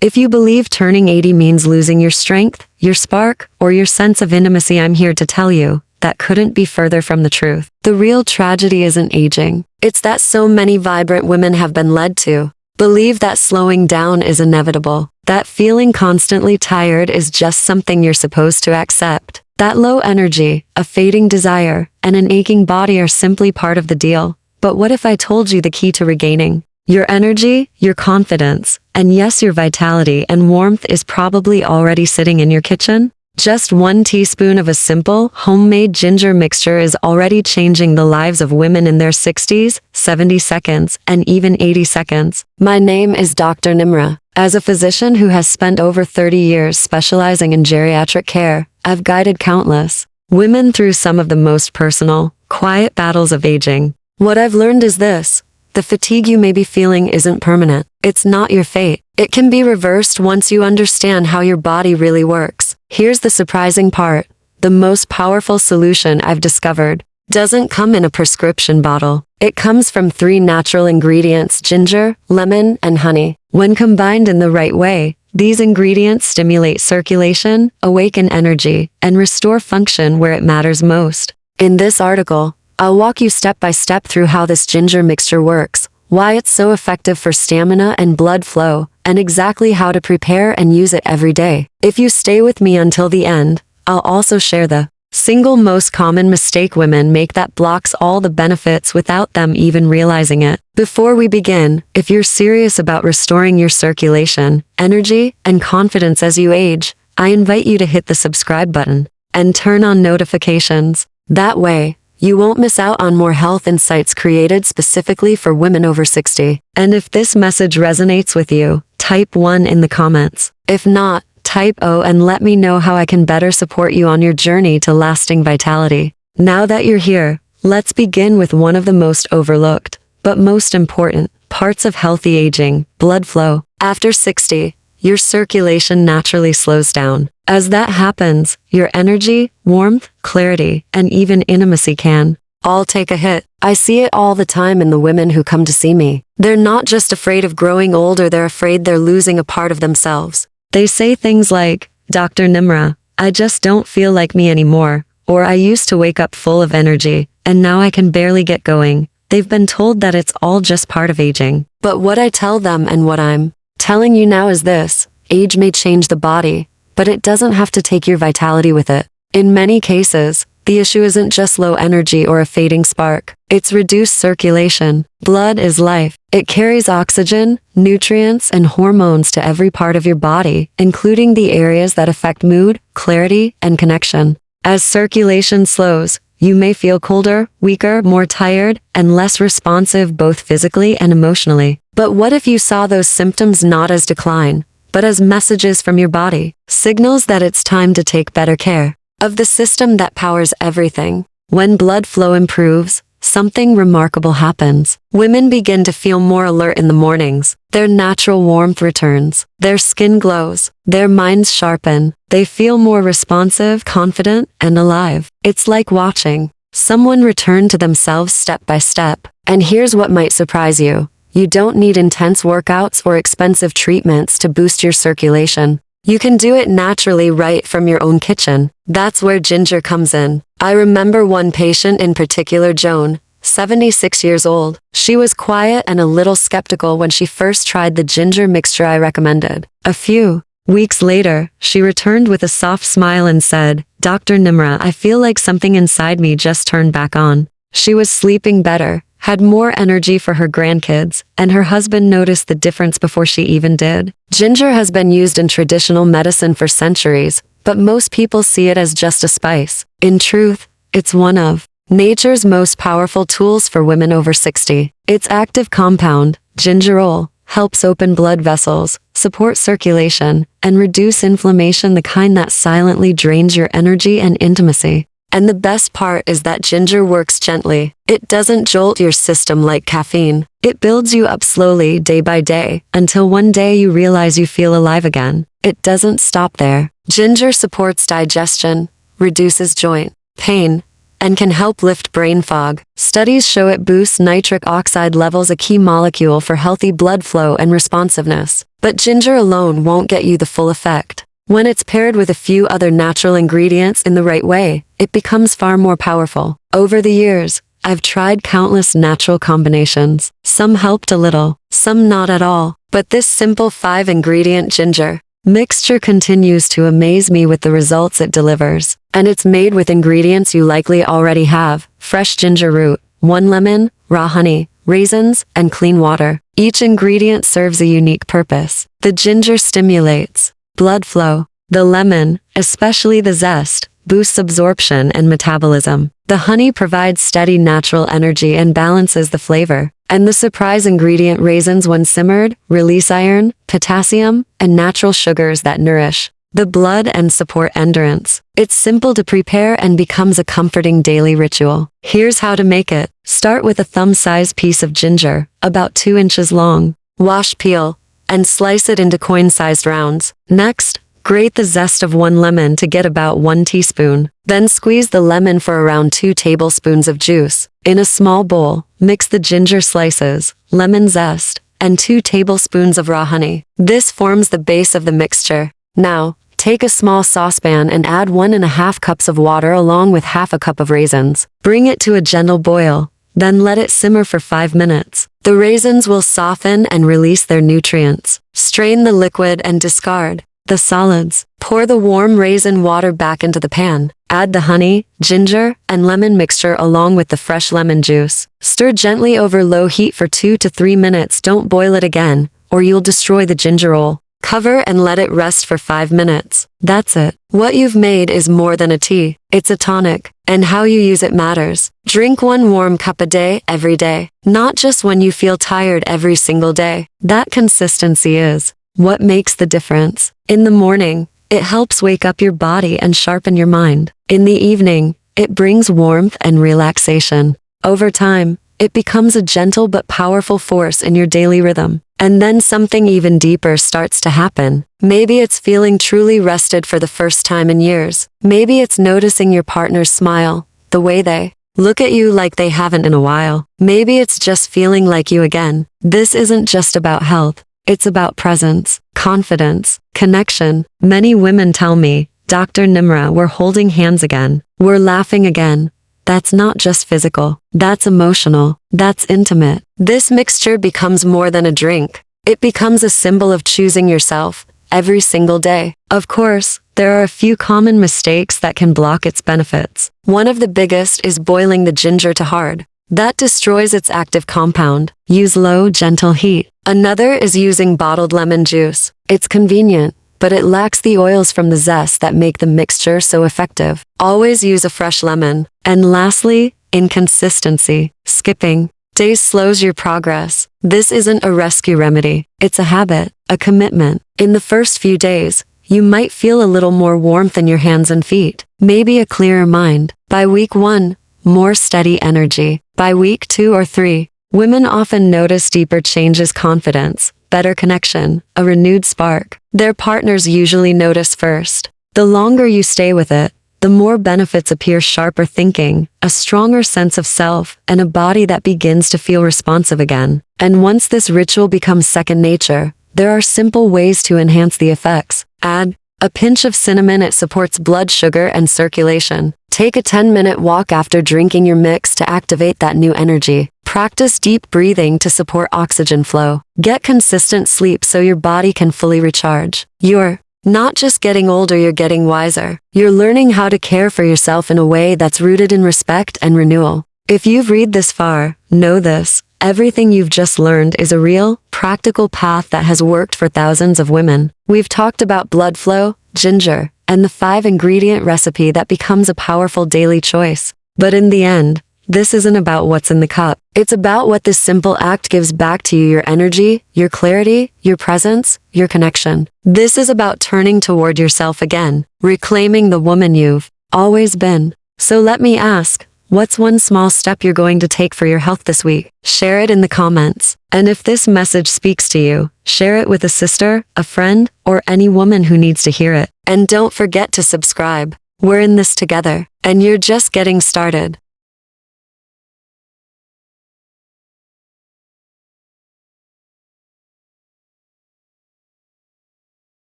If you believe turning 80 means losing your strength, your spark, or your sense of intimacy, I'm here to tell you that couldn't be further from the truth. The real tragedy isn't aging. It's that so many vibrant women have been led to believe that slowing down is inevitable, that feeling constantly tired is just something you're supposed to accept, that low energy, a fading desire, and an aching body are simply part of the deal. But what if I told you the key to regaining your energy, your confidence, and yes, your vitality and warmth is probably already sitting in your kitchen? Just 1 teaspoon of a simple, homemade ginger mixture is already changing the lives of women in their 60s, 70 seconds, and even 80 seconds. My name is Dr. Nimra. As a physician who has spent over 30 years specializing in geriatric care, I've guided countless women through some of the most personal, quiet battles of aging. What I've learned is this: the fatigue you may be feeling isn't permanent. It's not your fate. It can be reversed once you understand how your body really works. Here's the surprising part. The most powerful solution I've discovered doesn't come in a prescription bottle. It comes from 3 natural ingredients: ginger, lemon, and honey. When combined in the right way, these ingredients stimulate circulation, awaken energy, and restore function where it matters most. In this article, I'll walk you step by step through how this ginger mixture works, why it's so effective for stamina and blood flow, and exactly how to prepare and use it every day. If you stay with me until the end, I'll also share the single most common mistake women make that blocks all the benefits without them even realizing it. Before we begin, if you're serious about restoring your circulation, energy, and confidence as you age, I invite you to hit the subscribe button and turn on notifications. That way, you won't miss out on more health insights created specifically for women over 60. And if this message resonates with you, type 1 in the comments. If not, type O and let me know how I can better support you on your journey to lasting vitality. Now that you're here, let's begin with one of the most overlooked, but most important, parts of healthy aging: blood flow. After 60, your circulation naturally slows down. As that happens, your energy, warmth, clarity, and even intimacy can all take a hit. I see it all the time in the women who come to see me. They're not just afraid of growing older, they're afraid they're losing a part of themselves. They say things like, "Dr. Nimra, I just don't feel like me anymore," or "I used to wake up full of energy, and now I can barely get going." They've been told that it's all just part of aging. But what I tell them and what I'm telling you now is this: age may change the body, but it doesn't have to take your vitality with it. In many cases, the issue isn't just low energy or a fading spark. It's reduced circulation. Blood is life. It carries oxygen, nutrients, and hormones to every part of your body, including the areas that affect mood, clarity, and connection. As circulation slows, you may feel colder, weaker, more tired, and less responsive both physically and emotionally. But what if you saw those symptoms not as decline, but as messages from your body, signals that it's time to take better care of the system that powers everything? When blood flow improves, something remarkable happens. Women begin to feel more alert in the mornings. Their natural warmth returns. Their skin glows. Their minds sharpen. They feel more responsive, confident, and alive. It's like watching someone return to themselves step by step. And here's what might surprise you. You don't need intense workouts or expensive treatments to boost your circulation. You can do it naturally right from your own kitchen. That's where ginger comes in. I remember one patient in particular, Joan, 76 years old. She was quiet and a little skeptical when she first tried the ginger mixture I recommended. A few weeks later, she returned with a soft smile and said, "Dr. Nimra, I feel like something inside me just turned back on." She was sleeping better, had more energy for her grandkids, and her husband noticed the difference before she even did. Ginger has been used in traditional medicine for centuries, but most people see it as just a spice. In truth, it's one of nature's most powerful tools for women over 60. Its active compound, gingerol, helps open blood vessels, support circulation, and reduce inflammation, the kind that silently drains your energy and intimacy. And the best part is that ginger works gently. It doesn't jolt your system like caffeine. It builds you up slowly, day by day, until one day you realize you feel alive again. It doesn't stop there. Ginger supports digestion, reduces joint pain, and can help lift brain fog. Studies show it boosts nitric oxide levels, a key molecule for healthy blood flow and responsiveness. But ginger alone won't get you the full effect. When it's paired with a few other natural ingredients in the right way, it becomes far more powerful. Over the years, I've tried countless natural combinations. Some helped a little, some not at all. But this simple 5-ingredient ginger mixture continues to amaze me with the results it delivers. And it's made with ingredients you likely already have: fresh ginger root, 1 lemon, raw honey, raisins, and clean water. Each ingredient serves a unique purpose. The ginger stimulates blood flow. The lemon, especially the zest, boosts absorption and metabolism. The honey provides steady natural energy and balances the flavor. And the surprise ingredient raisins, when simmered, release iron, potassium, and natural sugars that nourish the blood and support endurance. It's simple to prepare and becomes a comforting daily ritual. Here's how to make it. Start with a thumb-sized piece of ginger, about 2 inches long. Wash, peel, and slice it into coin-sized rounds. Next, grate the zest of 1 lemon to get about 1 teaspoon. Then squeeze the lemon for around 2 tablespoons of juice. In a small bowl, mix the ginger slices, lemon zest, and 2 tablespoons of raw honey. This forms the base of the mixture. Now, take a small saucepan and add 1½ cups of water along with ½ cup of raisins. Bring it to a gentle boil, then let it simmer for 5 minutes. The raisins will soften and release their nutrients. Strain the liquid and discard the solids. Pour the warm raisin water back into the pan. Add the honey, ginger, and lemon mixture along with the fresh lemon juice. Stir gently over low heat for 2 to 3 minutes. Don't boil it again, or you'll destroy the ginger roll. Cover and let it rest for 5 minutes. That's it. What you've made is more than a tea. It's a tonic, and how you use it matters. Drink 1 warm cup a day, every day. Not just when you feel tired every single day. That consistency is what makes the difference. In the morning, it helps wake up your body and sharpen your mind. In the evening, it brings warmth and relaxation. Over time, it becomes a gentle but powerful force in your daily rhythm. And then something even deeper starts to happen. Maybe it's feeling truly rested for the first time in years. Maybe it's noticing your partner's smile, the way they look at you like they haven't in a while. Maybe it's just feeling like you again. This isn't just about health. It's about presence, confidence, connection. Many women tell me, Dr. Nimra, we're holding hands again. We're laughing again. That's not just physical. That's emotional. That's intimate. This mixture becomes more than a drink. It becomes a symbol of choosing yourself every single day. Of course, there are a few common mistakes that can block its benefits. One of the biggest is boiling the ginger to hard. That destroys its active compound. Use low, gentle heat. Another is using bottled lemon juice. It's convenient, but it lacks the oils from the zest that make the mixture so effective. Always use a fresh lemon. And lastly, inconsistency. Skipping days slows your progress. This isn't a rescue remedy. It's a habit, a commitment. In the first few days, you might feel a little more warmth in your hands and feet. Maybe a clearer mind. By week 1, more steady energy. By week 2 or 3, women often notice deeper changes: confidence, better connection, a renewed spark. Their partners usually notice first. The longer you stay with it, the more benefits appear: sharper thinking, a stronger sense of self, and a body that begins to feel responsive again. And once this ritual becomes second nature, there are simple ways to enhance the effects. Add a pinch of cinnamon. It supports blood sugar and circulation. Take a 10-minute walk after drinking your mix to activate that new energy. Practice deep breathing to support oxygen flow. Get consistent sleep so your body can fully recharge. You're not just getting older, you're getting wiser. You're learning how to care for yourself in a way that's rooted in respect and renewal. If you've read this far, know this: everything you've just learned is a real, practical path that has worked for thousands of women. We've talked about blood flow, ginger, and the 5-ingredient recipe that becomes a powerful daily choice. But in the end, this isn't about what's in the cup. It's about what this simple act gives back to you: your energy, your clarity, your presence, your connection. This is about turning toward yourself again, reclaiming the woman you've always been. So let me ask, what's one small step you're going to take for your health this week? Share it in the comments. And if this message speaks to you, share it with a sister, a friend, or any woman who needs to hear it. And don't forget to subscribe. We're in this together, and you're just getting started.